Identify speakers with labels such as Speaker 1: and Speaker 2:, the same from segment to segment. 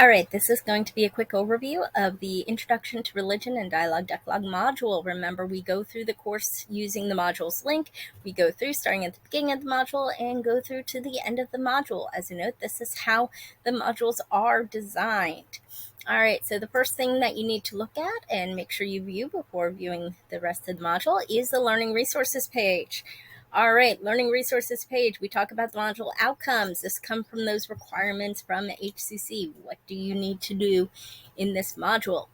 Speaker 1: All right, this is going to be a quick overview of the Introduction to Religion and Dialogue Decalogue module. Remember, we go through the course using the module's link. We go through starting at the beginning of the module and go through to the end of the module. As a note, this is how the modules are designed. All right, so the first thing that you need to look at and make sure you view before viewing the rest of the module is the Learning Resources page. All right, Learning Resources page, we talk about the module outcomes. This comes from those requirements from HCC. What do you need to do in this module?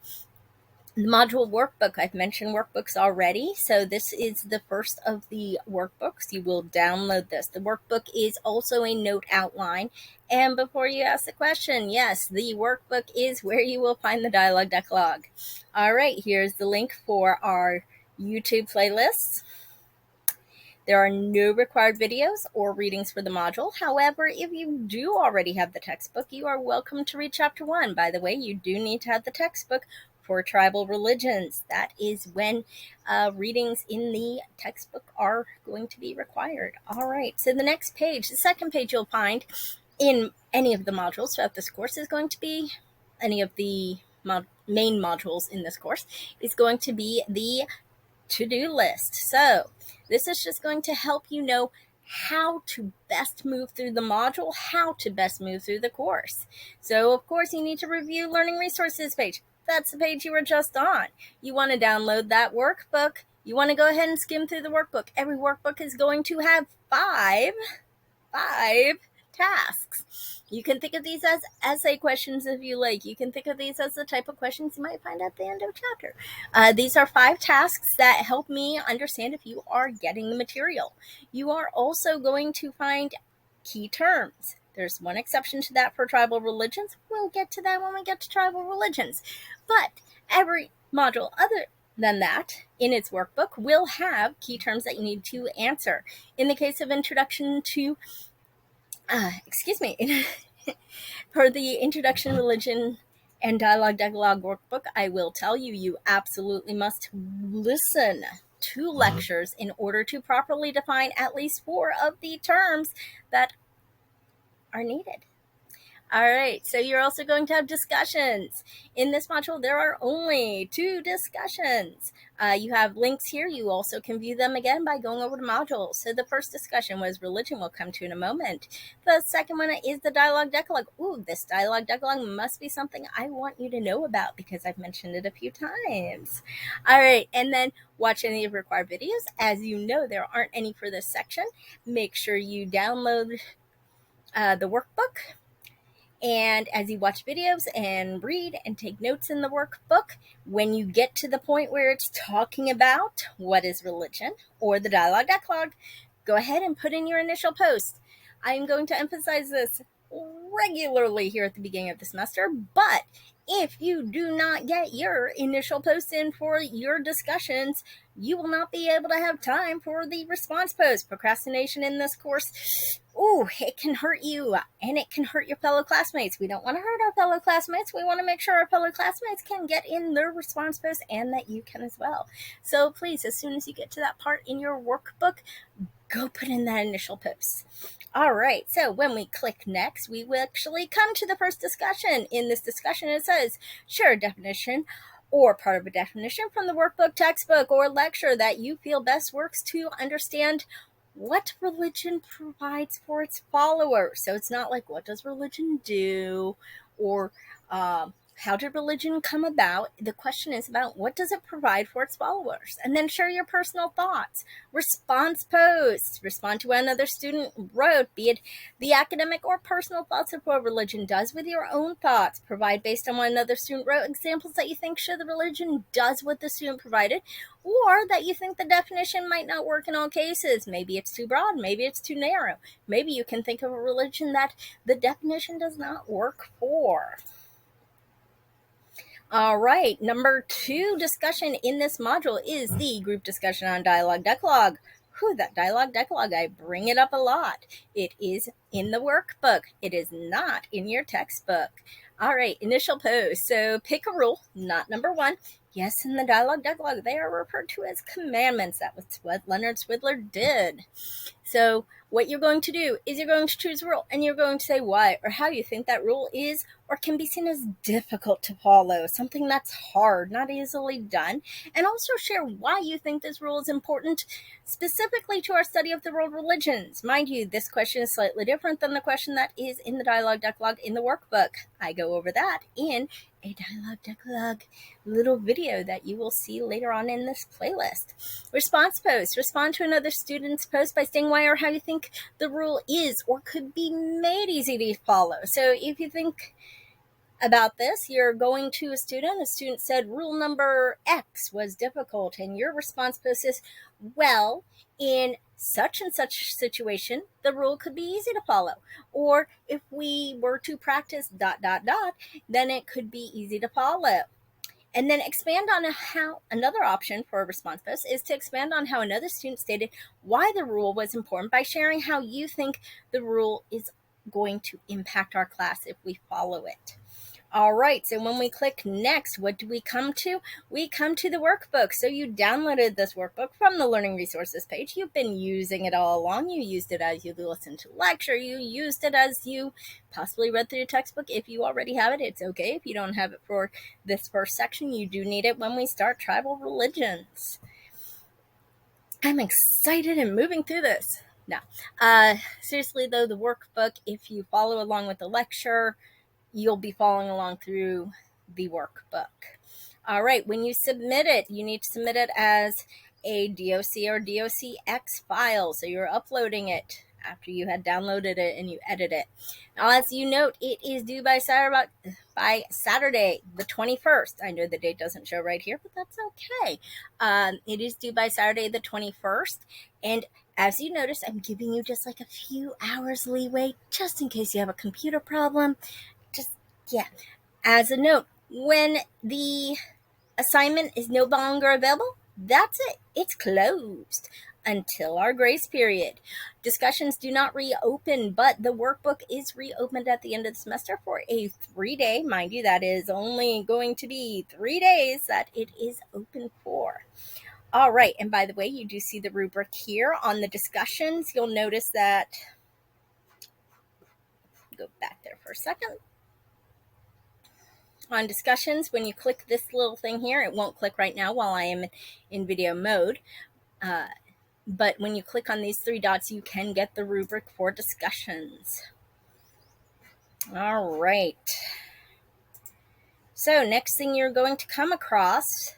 Speaker 1: The module workbook, I've mentioned workbooks already, so this is the first of the workbooks. You will download this. The workbook is also a note outline. And before you ask the question, yes, the workbook is where you will find the Dialogue Decalogue. All right, here's the link for our YouTube playlists. There are no required videos or readings for the module. However, if you do already have the textbook, you are welcome to read Chapter 1. By the way, you do need to have the textbook for tribal religions. That is when readings in the textbook are going to be required. All right, so the next page, the second page you'll find in any of the modules throughout this course is going to be any of the main modules in this course is going to be the to-do list. So this is just going to help you know how to best move through the module, how to best move through the course. So of course you need to review Learning Resources page. That's the page you were just on. You want to download that workbook. You want to go ahead and skim through the workbook. Every workbook is going to have five tasks. You can think of these as essay questions if you like. You can think of these as the type of questions you might find at the end of a chapter. These are 5 tasks that help me understand if you are getting the material. You are also going to find key terms. There's one exception to that for tribal religions. We'll get to that when we get to tribal religions. But every module other than that in its workbook will have key terms that you need to answer. In the case of Introduction to for the Introduction, Religion, and Dialogue Decalogue workbook, I will tell you, you absolutely must listen to lectures in order to properly define at least 4 of the terms that are needed. All right, so you're also going to have discussions. In this module, there are only 2 discussions. You have links here. You also can view them again by going over the modules. So the first discussion was religion. We'll come to in a moment. The second one is the Dialogue Decalogue. Ooh, this Dialogue Decalogue must be something I want you to know about because I've mentioned it a few times. All right, and then watch any of the required videos. As you know, there aren't any for this section. Make sure you download the workbook. And as you watch videos and read and take notes in the workbook, when you get to the point where it's talking about what is religion or the Dialogue Decalogue, go ahead and put in your initial post. I am going to emphasize this regularly here at the beginning of the semester, but if you do not get your initial post in for your discussions, you will not be able to have time for the response post. Procrastination in this course, it can hurt you and it can hurt your fellow classmates. We don't want to hurt our fellow classmates. We want to make sure our fellow classmates can get in their response post and that you can as well. So please, as soon as you get to that part in your workbook, go put in that initial post. All right, so when we click next, we will actually come to the first discussion. In this discussion, it says, share a definition or part of a definition from the workbook, textbook, or lecture that you feel best works to understand what religion provides for its followers. So it's not like, what does religion do? Or how did religion come about? The question is about what does it provide for its followers? And then share your personal thoughts. Response posts. Respond to what another student wrote, be it the academic or personal thoughts of what religion does with your own thoughts. Provide based on what another student wrote examples that you think show the religion does what the student provided, or that you think the definition might not work in all cases. Maybe it's too broad. Maybe it's too narrow. Maybe you can think of a religion that the definition does not work for. All right, number 2 discussion in this module is the group discussion on Dialogue Decalogue. That Dialogue Decalogue, I bring it up a lot. It is in the workbook. It is not in your textbook. All right, initial post. So pick a rule, not number 1. Yes, in the dialogue decalogue, they are referred to as commandments. That was what Leonard Swidler did. So what you're going to do is you're going to choose a rule, and you're going to say why or how you think that rule is or can be seen as difficult to follow, something that's hard, not easily done, and also share why you think this rule is important specifically to our study of the world religions. Mind you, this question is slightly different than the question that is in the dialogue decalogue in the workbook. I go over that in a dialogue decalogue little video that you will see later on in this playlist. Response post. Respond to another student's post by saying why or how you think the rule is or could be made easy to follow. So if you think about this, you're going to a student said rule number X was difficult, and your response post is, well, in such and such situation, the rule could be easy to follow. Or if we were to practice ... then it could be easy to follow. And then expand on how another option for a response post is to expand on how another student stated why the rule was important by sharing how you think the rule is going to impact our class if we follow it. All right, so when we click next, what do we come to? We come to the workbook. So you downloaded this workbook from the Learning Resources page. You've been using it all along. You used it as you listened to lecture. You used it as you possibly read through your textbook. If you already have it, it's okay. If you don't have it for this first section, you do need it when we start tribal religions. I'm excited and moving through this. Now, seriously though, the workbook, if you follow along with the lecture, you'll be following along through the workbook. All right, when you submit it, you need to submit it as a DOC or DOCX file. So you're uploading it after you had downloaded it and you edit it. Now, as you note, it is due by Saturday, the 21st. I know the date doesn't show right here, but that's okay. It is due by Saturday, the 21st. And as you notice, I'm giving you just like a few hours leeway, just in case you have a computer problem. As a note, when the assignment is no longer available, that's it. It's closed until our grace period. Discussions do not reopen, but the workbook is reopened at the end of the semester for a 3-day, mind you, that is only going to be 3 days that it is open for. All right, and by the way, you do see the rubric here on the discussions. You'll notice that, go back there for a second. On discussions, when you click this little thing here, it won't click right now while I am in video mode, but when you click on these 3 dots, you can get the rubric for discussions. All right. So next thing you're going to come across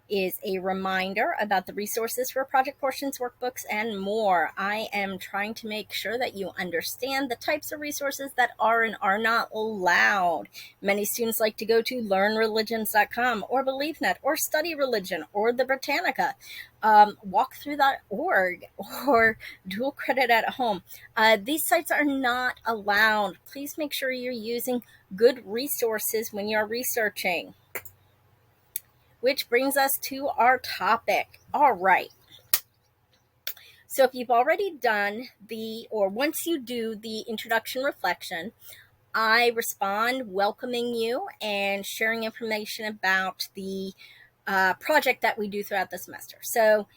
Speaker 1: is a reminder about the resources for project portions, workbooks, and more. I am trying to make sure that you understand the types of resources that are and are not allowed. Many students like to go to learnreligions.com or BeliefNet or Study Religion or the Britannica, walkthrough.org or Dual Credit at Home. These sites are not allowed. Please make sure you're using good resources when you're researching. Which brings us to our topic. All right. So if you've already done once you do the introduction reflection, I respond welcoming you and sharing information about the project that we do throughout the semester. So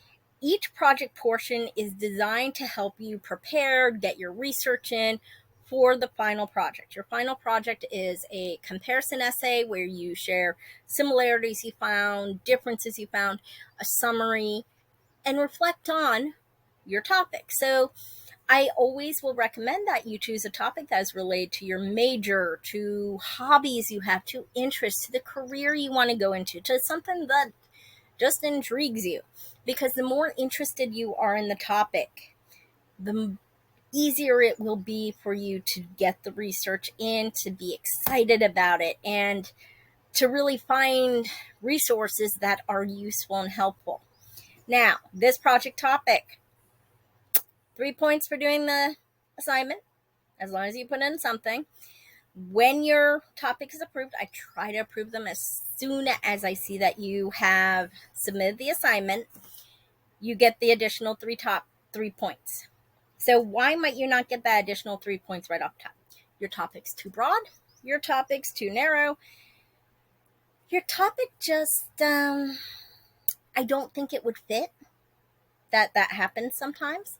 Speaker 1: each project portion is designed to help you prepare, get your research in for the final project. Your final project is a comparison essay where you share similarities you found, differences you found, a summary, and reflect on your topic. So I always will recommend that you choose a topic that is related to your major, to hobbies you have, to interests, to the career you want to go into, to something that just intrigues you. Because the more interested you are in the topic, the easier it will be for you to get the research in, to be excited about it, and to really find resources that are useful and helpful. Now, this project topic, 3 points for doing the assignment, as long as you put in something. When your topic is approved, I try to approve them as soon as I see that you have submitted the assignment. You get the additional 3 points. So why might you not get that additional 3 points right off top? Your topic's too broad, your topic's too narrow, your topic just, I don't think it would fit. That happens sometimes.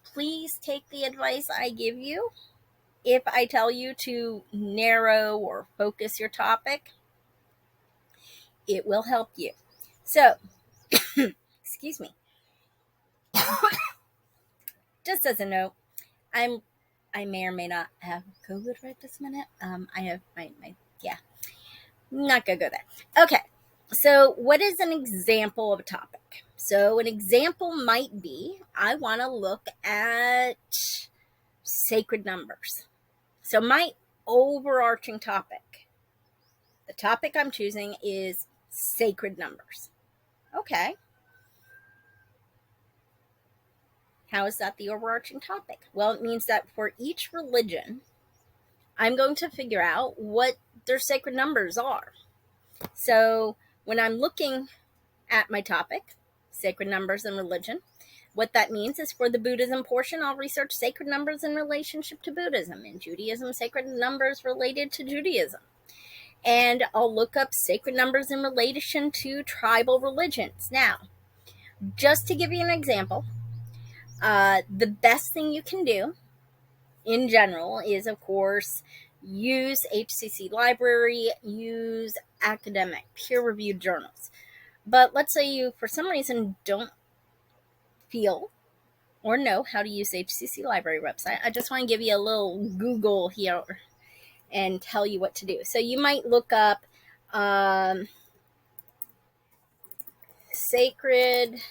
Speaker 1: Please take the advice I give you. If I tell you to narrow or focus your topic, it will help you. So, excuse me. Just as a note, I may or may not have COVID right this minute. I have my yeah. Not gonna go there. Okay. So, what is an example of a topic? So, an example might be I want to look at sacred numbers. So, my overarching topic, the topic I'm choosing is sacred numbers. Okay. How is that the overarching topic? Well, it means that for each religion, I'm going to figure out what their sacred numbers are. So, when I'm looking at my topic, sacred numbers and religion, what that means is for the Buddhism portion, I'll research sacred numbers in relationship to Buddhism. In Judaism, sacred numbers related to Judaism. And I'll look up sacred numbers in relation to tribal religions. Now, just to give you an example, the best thing you can do in general is, of course, use HCC Library, use academic peer-reviewed journals. But let's say you, for some reason, don't feel or know how to use the HCC Library website. I just want to give you a little Google here and tell you what to do. So you might look up sacred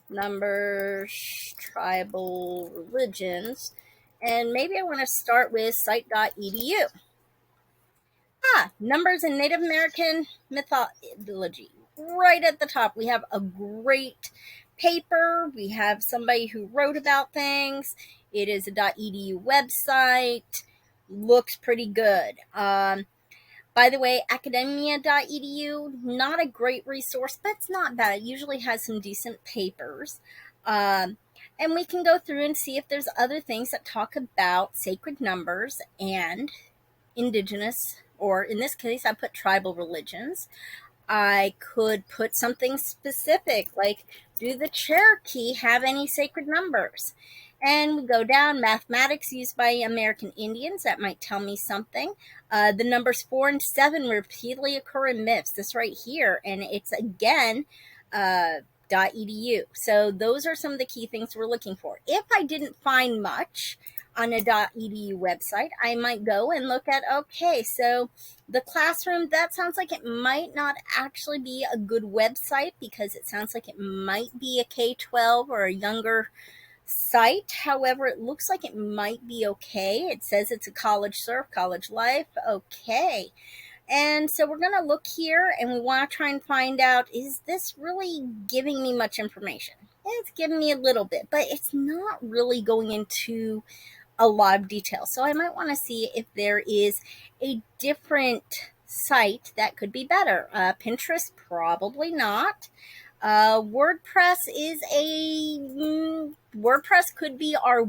Speaker 1: numbers, tribal religions, and maybe I want to start with site.edu. Numbers in Native American mythology. Right at the top, we have a great paper. We have somebody who wrote about things. It is a .edu website. Looks pretty good. By the way, academia.edu, not a great resource, but it's not bad. It usually has some decent papers. And we can go through and see if there's other things that talk about sacred numbers and indigenous, or in this case, I put tribal religions. I could put something specific, like, do the Cherokee have any sacred numbers? And we go down, mathematics used by American Indians. That might tell me something. The numbers 4 and 7 repeatedly occur in myths. This right here, and it's again .edu. So those are some of the key things we're looking for. If I didn't find much on a .edu website, I might go and look at, okay, so the classroom, that sounds like it might not actually be a good website because it sounds like it might be a K-12 or a younger site. However, it looks like it might be okay. It says it's a college surf, college life. Okay. And so we're going to look here and we want to try and find out, is this really giving me much information? It's giving me a little bit, but it's not really going into a lot of detail. So I might want to see if there is a different site that could be better. Pinterest, probably not. WordPress WordPress could be our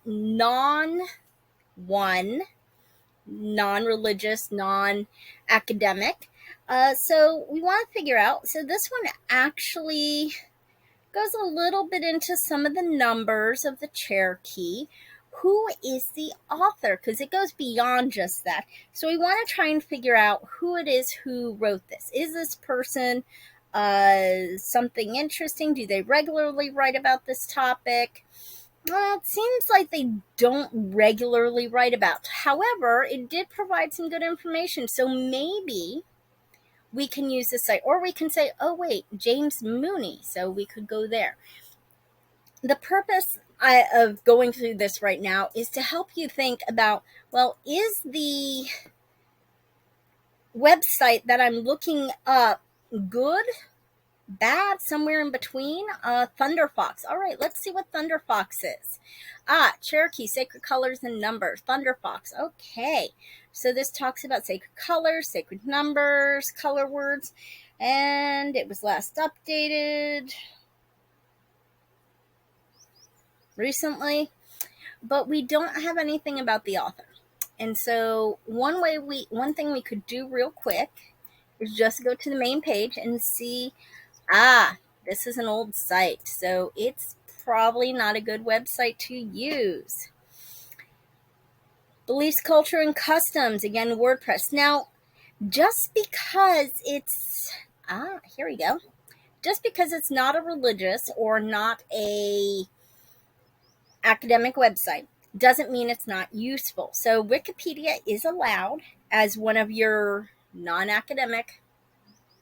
Speaker 1: non-religious, non-academic. So we want to figure out, so this one actually goes a little bit into some of the numbers of the Cherokee. Who is the author? Because it goes beyond just that. So we want to try and figure out who it is who wrote this. Is this person something interesting? Do they regularly write about this topic? Well, it seems like they don't regularly write about. However, it did provide some good information. So maybe we can use this site. Or we can say, oh, wait, James Mooney. So we could go there. The purpose of going through this right now is to help you think about, well, is the website that I'm looking up good, bad, somewhere in between? Thunderfox. All right, let's see what Thunderfox is. Cherokee, sacred colors and numbers. Thunderfox. Okay, so this talks about sacred colors, sacred numbers, color words, and it was last updated recently, but we don't have anything about the author. And so one thing we could do real quick just go to the main page and see, this is an old site, so it's probably not a good website to use. Beliefs, culture, and customs, again, WordPress. Now, just because it's, here we go. Just because it's not a religious or not a academic website doesn't mean it's not useful. So Wikipedia is allowed as one of your non-academic,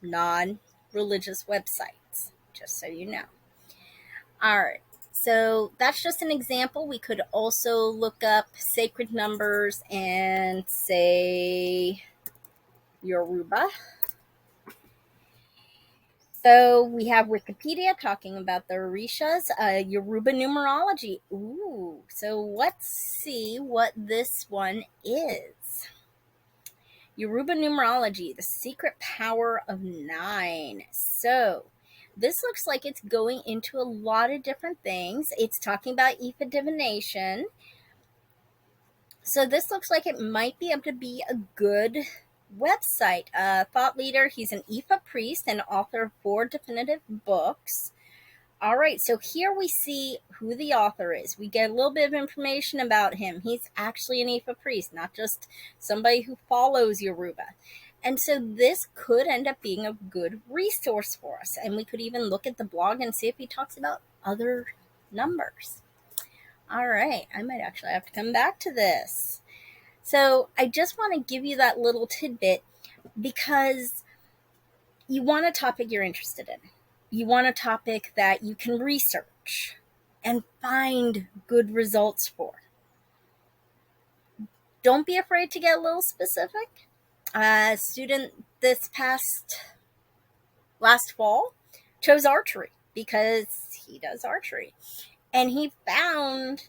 Speaker 1: non-religious websites, just so you know. All right. So that's just an example. We could also look up sacred numbers and say Yoruba. So we have Wikipedia talking about the Orishas, Yoruba numerology. Ooh, so let's see what this one is. Yoruba numerology, the secret power of 9. So this looks like it's going into a lot of different things. It's talking about Ifa divination. So this looks like it might be able to be a good website. Thought leader, he's an Ifa priest and author of 4 definitive books. All right, so here we see who the author is. We get a little bit of information about him. He's actually an Ifa priest, not just somebody who follows Yoruba. And so this could end up being a good resource for us. And we could even look at the blog and see if he talks about other numbers. All right, I might actually have to come back to this. So I just want to give you that little tidbit because you want a topic you're interested in. You want a topic that you can research and find good results for. Don't be afraid to get a little specific. A student this last fall chose archery because he does archery. And he found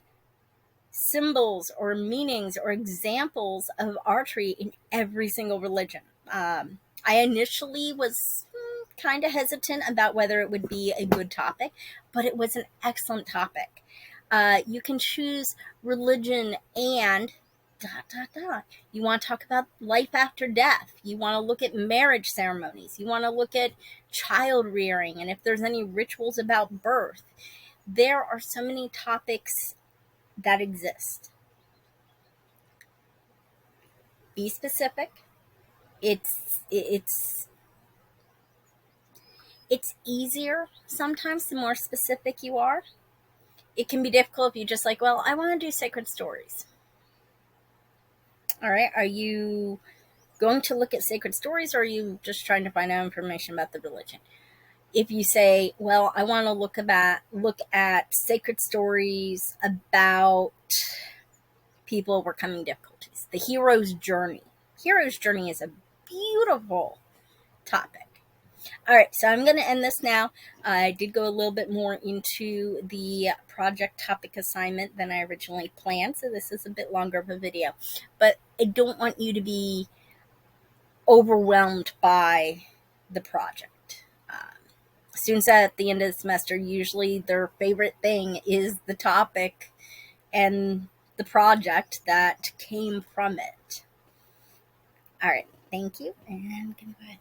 Speaker 1: symbols or meanings or examples of archery in every single religion. I initially was kind of hesitant about whether it would be a good topic, but it was an excellent topic. You can choose religion and ... You want to talk about life after death. You want to look at marriage ceremonies. You want to look at child rearing and if there's any rituals about birth. There are so many topics that exist. Be specific. It's easier sometimes the more specific you are. It can be difficult if you just like, well, I want to do sacred stories. All right, are you going to look at sacred stories or are you just trying to find out information about the religion? If you say, well, I want to look at sacred stories about people overcoming difficulties, the hero's journey. Hero's journey is a beautiful topic. All right, so I'm going to end this now. I did go a little bit more into the project topic assignment than I originally planned, so this is a bit longer of a video. But I don't want you to be overwhelmed by the project. Students at the end of the semester, usually their favorite thing is the topic and the project that came from it. All right, thank you, and goodbye.